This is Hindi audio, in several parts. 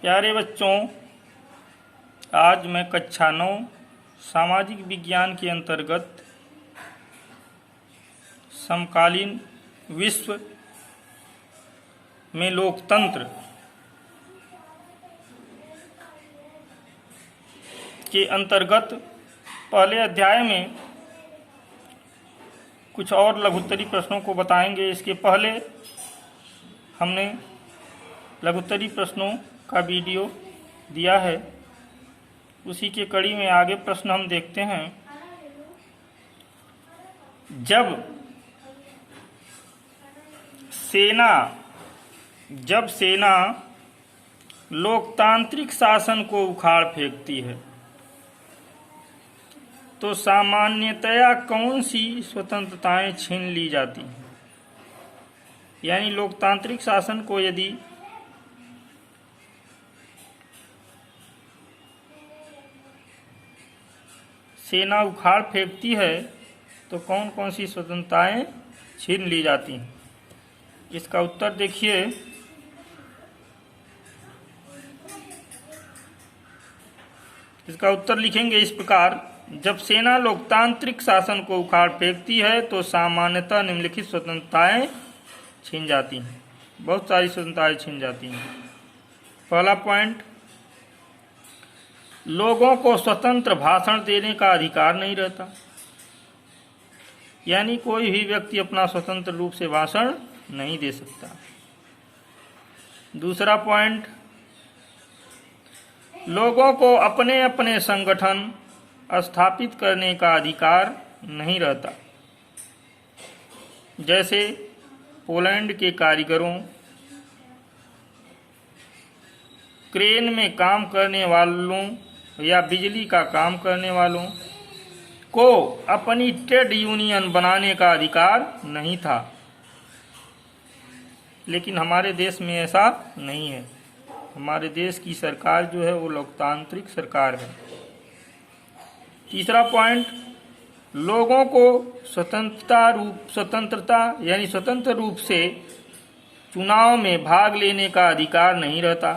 प्यारे बच्चों, आज मैं कक्षा 9 सामाजिक विज्ञान के अंतर्गत समकालीन विश्व में लोकतंत्र के अंतर्गत पहले अध्याय में कुछ और लघुत्तरी प्रश्नों को बताएंगे। इसके पहले हमने लघुत्तरी प्रश्नों का वीडियो दिया है, उसी के कड़ी में आगे प्रश्न हम देखते हैं। जब सेना लोकतांत्रिक शासन को उखाड़ फेंकती है तो सामान्यतया कौन सी स्वतंत्रताएं छीन ली जाती हैं? यानी लोकतांत्रिक शासन को यदि सेना उखाड़ फेंकती है तो कौन कौन सी स्वतंत्रताएं छीन ली जाती हैं? इसका उत्तर देखिए। इसका उत्तर लिखेंगे इस प्रकार: जब सेना लोकतांत्रिक शासन को उखाड़ फेंकती है तो सामान्यतः निम्नलिखित स्वतंत्रताएं छीन जाती हैं। बहुत सारी स्वतंत्रताएं छीन जाती हैं। पहला पॉइंट, लोगों को स्वतंत्र भाषण देने का अधिकार नहीं रहता। यानी कोई भी व्यक्ति अपना स्वतंत्र रूप से भाषण नहीं दे सकता। दूसरा पॉइंट, लोगों को अपने अपने संगठन स्थापित करने का अधिकार नहीं रहता। जैसे पोलैंड के कारीगरों, क्रेन में काम करने वालों या बिजली का काम करने वालों को अपनी ट्रेड यूनियन बनाने का अधिकार नहीं था। लेकिन हमारे देश में ऐसा नहीं है। हमारे देश की सरकार जो है वो लोकतांत्रिक सरकार है। तीसरा पॉइंट, लोगों को स्वतंत्रता यानी स्वतंत्र रूप से चुनाव में भाग लेने का अधिकार नहीं रहता।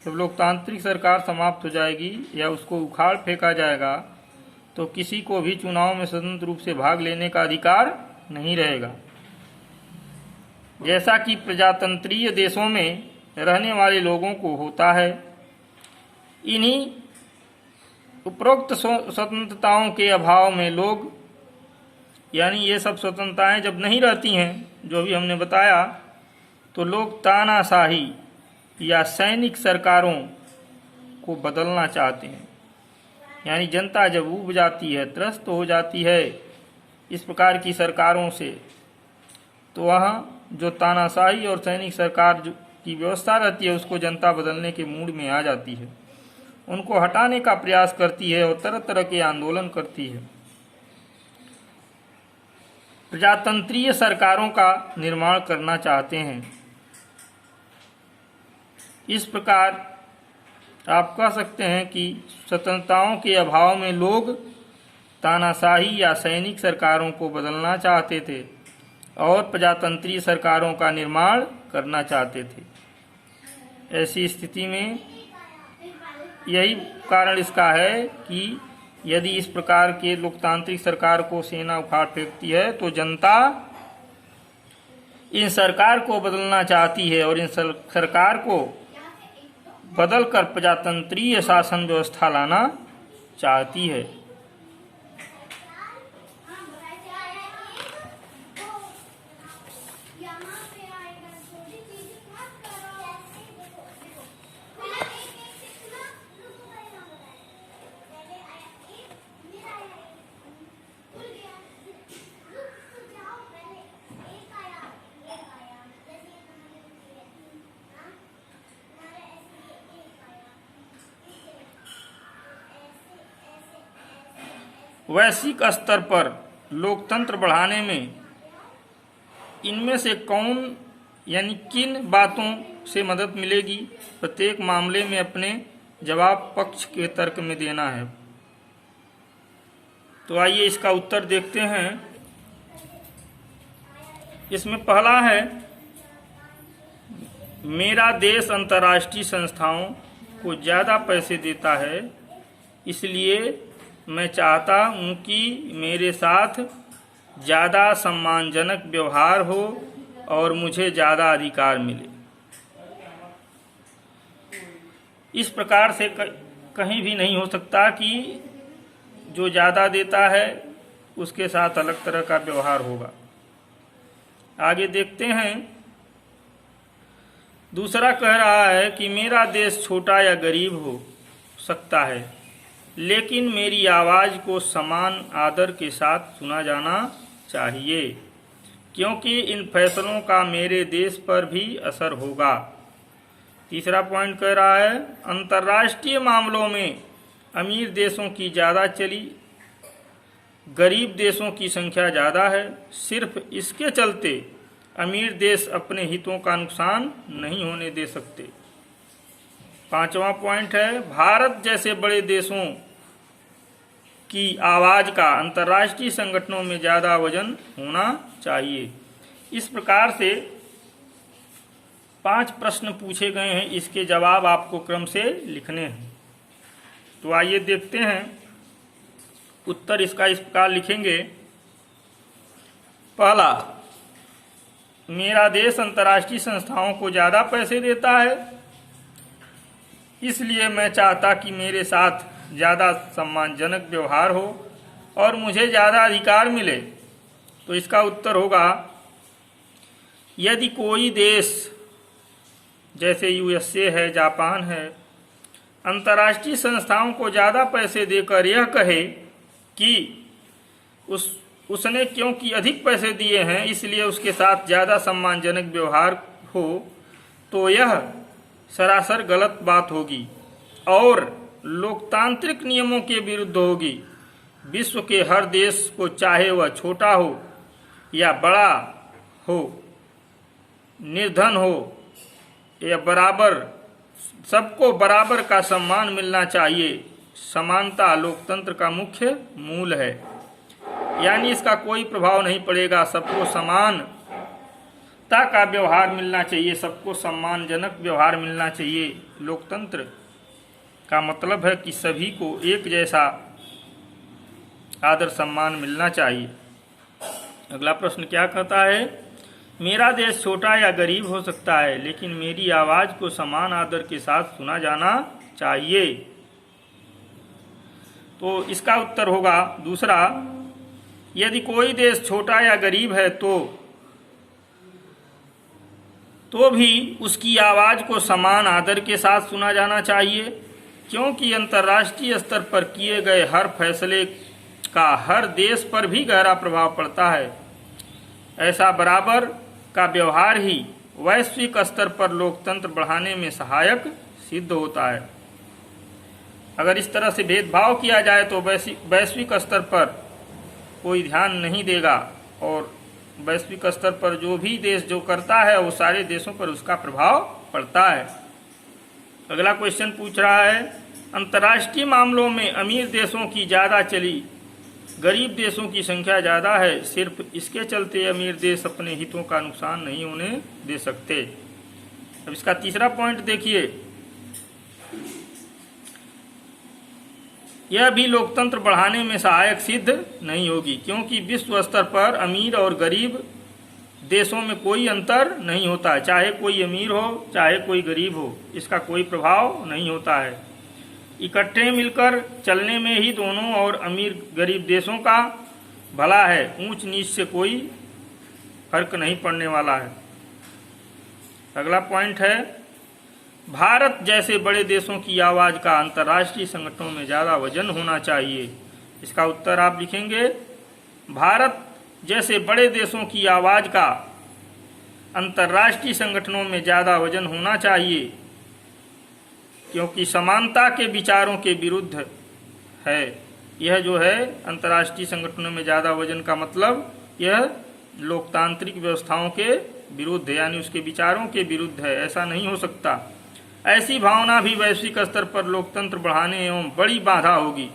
जब लोकतांत्रिक सरकार समाप्त हो जाएगी या उसको उखाड़ फेंका जाएगा तो किसी को भी चुनाव में स्वतंत्र रूप से भाग लेने का अधिकार नहीं रहेगा। जैसा कि प्रजातंत्रीय देशों में रहने वाले लोगों को होता है। इन्हीं उपरोक्त स्वतंत्रताओं के अभाव में लोग, यानी ये सब स्वतंत्रताएं जब नहीं रहती हैं, जो भी हमने बताया, तो लोग तानाशाही या सैनिक सरकारों को बदलना चाहते हैं। यानी जनता जब ऊब जाती है, त्रस्त हो जाती है इस प्रकार की सरकारों से, तो वहाँ जो तानाशाही और सैनिक सरकार की व्यवस्था रहती है उसको जनता बदलने के मूड में आ जाती है, उनको हटाने का प्रयास करती है और तरह तरह के आंदोलन करती है। प्रजातंत्रीय सरकारों का निर्माण करना चाहते हैं। इस प्रकार आप कह सकते हैं कि स्वतंत्रताओं के अभाव में लोग तानाशाही या सैनिक सरकारों को बदलना चाहते थे और प्रजातंत्रीय सरकारों का निर्माण करना चाहते थे। ऐसी स्थिति में यही कारण इसका है कि यदि इस प्रकार के लोकतांत्रिक सरकार को सेना उखाड़ फेंकती है तो जनता इन सरकार को बदलना चाहती है और इन सरकार को बदलकर प्रजातंत्रीय शासन व्यवस्था लाना चाहती है। वैश्विक स्तर पर लोकतंत्र बढ़ाने में इनमें से कौन यानी किन बातों से मदद मिलेगी? प्रत्येक मामले में अपने जवाब पक्ष के तर्क में देना है। तो आइए इसका उत्तर देखते हैं। इसमें पहला है मेरा देश अंतर्राष्ट्रीय संस्थाओं को ज़्यादा पैसे देता है, इसलिए मैं चाहता हूँ कि मेरे साथ ज़्यादा सम्मानजनक व्यवहार हो और मुझे ज़्यादा अधिकार मिले। इस प्रकार से कहीं भी नहीं हो सकता कि जो ज़्यादा देता है उसके साथ अलग तरह का व्यवहार होगा। आगे देखते हैं। दूसरा कह रहा है कि मेरा देश छोटा या गरीब हो सकता है, लेकिन मेरी आवाज़ को समान आदर के साथ सुना जाना चाहिए, क्योंकि इन फैसलों का मेरे देश पर भी असर होगा। तीसरा पॉइंट कह रहा है, अंतर्राष्ट्रीय मामलों में अमीर देशों की ज़्यादा चली, गरीब देशों की संख्या ज़्यादा है। सिर्फ इसके चलते अमीर देश अपने हितों का नुकसान नहीं होने दे सकते। पांचवा पॉइंट है, भारत जैसे बड़े देशों की आवाज़ का अंतर्राष्ट्रीय संगठनों में ज़्यादा वजन होना चाहिए। इस प्रकार से 5 प्रश्न पूछे गए हैं, इसके जवाब आपको क्रम से लिखने हैं। तो आइए देखते हैं। उत्तर इसका इस प्रकार लिखेंगे। पहला, मेरा देश अंतर्राष्ट्रीय संस्थाओं को ज़्यादा पैसे देता है, इसलिए मैं चाहता कि मेरे साथ ज़्यादा सम्मानजनक व्यवहार हो और मुझे ज़्यादा अधिकार मिले। तो इसका उत्तर होगा, यदि कोई देश जैसे यूएसए है, जापान है, अंतर्राष्ट्रीय संस्थाओं को ज़्यादा पैसे देकर यह कहे कि उसने क्योंकि अधिक पैसे दिए हैं इसलिए उसके साथ ज़्यादा सम्मानजनक व्यवहार हो, तो यह सरासर गलत बात होगी और लोकतांत्रिक नियमों के विरुद्ध होगी। विश्व के हर देश को, चाहे वह छोटा हो या बड़ा हो, निर्धन हो या बराबर, सबको बराबर का सम्मान मिलना चाहिए। समानता लोकतंत्र का मुख्य मूल है, यानी इसका कोई प्रभाव नहीं पड़ेगा। सबको समानता का व्यवहार मिलना चाहिए, सबको सम्मानजनक व्यवहार मिलना चाहिए। लोकतंत्र का मतलब है कि सभी को एक जैसा आदर सम्मान मिलना चाहिए। अगला प्रश्न क्या कहता है, मेरा देश छोटा या गरीब हो सकता है, लेकिन मेरी आवाज़ को समान आदर के साथ सुना जाना चाहिए। तो इसका उत्तर होगा दूसरा, यदि कोई देश छोटा या गरीब है तो भी उसकी आवाज़ को समान आदर के साथ सुना जाना चाहिए, क्योंकि अंतर्राष्ट्रीय स्तर पर किए गए हर फैसले का हर देश पर भी गहरा प्रभाव पड़ता है। ऐसा बराबर का व्यवहार ही वैश्विक स्तर पर लोकतंत्र बढ़ाने में सहायक सिद्ध होता है। अगर इस तरह से भेदभाव किया जाए तो वैश्विक स्तर पर कोई ध्यान नहीं देगा और वैश्विक स्तर पर जो भी देश जो करता है वो सारे देशों पर उसका प्रभाव पड़ता है। अगला क्वेश्चन पूछ रहा है, अंतर्राष्ट्रीय मामलों में अमीर देशों की ज़्यादा चली, गरीब देशों की संख्या ज़्यादा है। सिर्फ इसके चलते अमीर देश अपने हितों का नुकसान नहीं होने दे सकते। अब इसका तीसरा पॉइंट देखिए, यह भी लोकतंत्र बढ़ाने में सहायक सिद्ध नहीं होगी, क्योंकि विश्व स्तर पर अमीर और गरीब देशों में कोई अंतर नहीं होता। चाहे कोई अमीर हो चाहे कोई गरीब हो, इसका कोई प्रभाव नहीं होता है। इकट्ठे मिलकर चलने में ही दोनों और अमीर गरीब देशों का भला है। ऊंच नीच से कोई फर्क नहीं पड़ने वाला है। अगला पॉइंट है, भारत जैसे बड़े देशों की आवाज़ का अंतर्राष्ट्रीय संगठनों में ज़्यादा वजन होना चाहिए। इसका उत्तर आप लिखेंगे, भारत जैसे बड़े देशों की आवाज़ का अंतर्राष्ट्रीय संगठनों में ज़्यादा वजन होना चाहिए, क्योंकि समानता के विचारों के विरुद्ध है। यह जो है अंतर्राष्ट्रीय संगठनों में ज़्यादा वजन का मतलब यह लोकतांत्रिक व्यवस्थाओं के विरुद्ध है, यानी उसके विचारों के विरुद्ध है। ऐसा नहीं हो सकता। ऐसी भावना भी वैश्विक स्तर पर लोकतंत्र बढ़ाने एवं बड़ी बाधा होगी।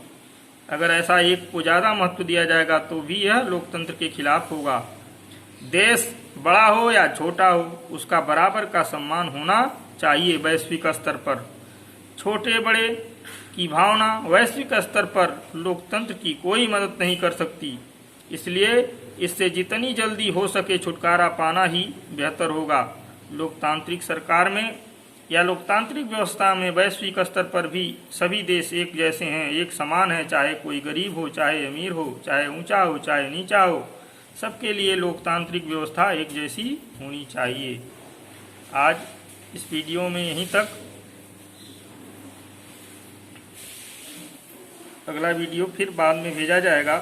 अगर ऐसा एक को ज़्यादा महत्व दिया जाएगा तो भी यह लोकतंत्र के खिलाफ होगा। देश बड़ा हो या छोटा हो, उसका बराबर का सम्मान होना चाहिए वैश्विक स्तर पर। छोटे बड़े की भावना वैश्विक स्तर पर लोकतंत्र की कोई मदद नहीं कर सकती, इसलिए इससे जितनी जल्दी हो सके छुटकारा पाना ही बेहतर होगा। लोकतांत्रिक सरकार में या लोकतांत्रिक व्यवस्था में वैश्विक स्तर पर भी सभी देश एक जैसे हैं, एक समान है, चाहे कोई गरीब हो, चाहे अमीर हो, चाहे ऊंचा हो, चाहे नीचा हो, सबके लिए लोकतांत्रिक व्यवस्था एक जैसी होनी चाहिए। आज इस वीडियो में यहीं तक। अगला वीडियो फिर बाद में भेजा जाएगा।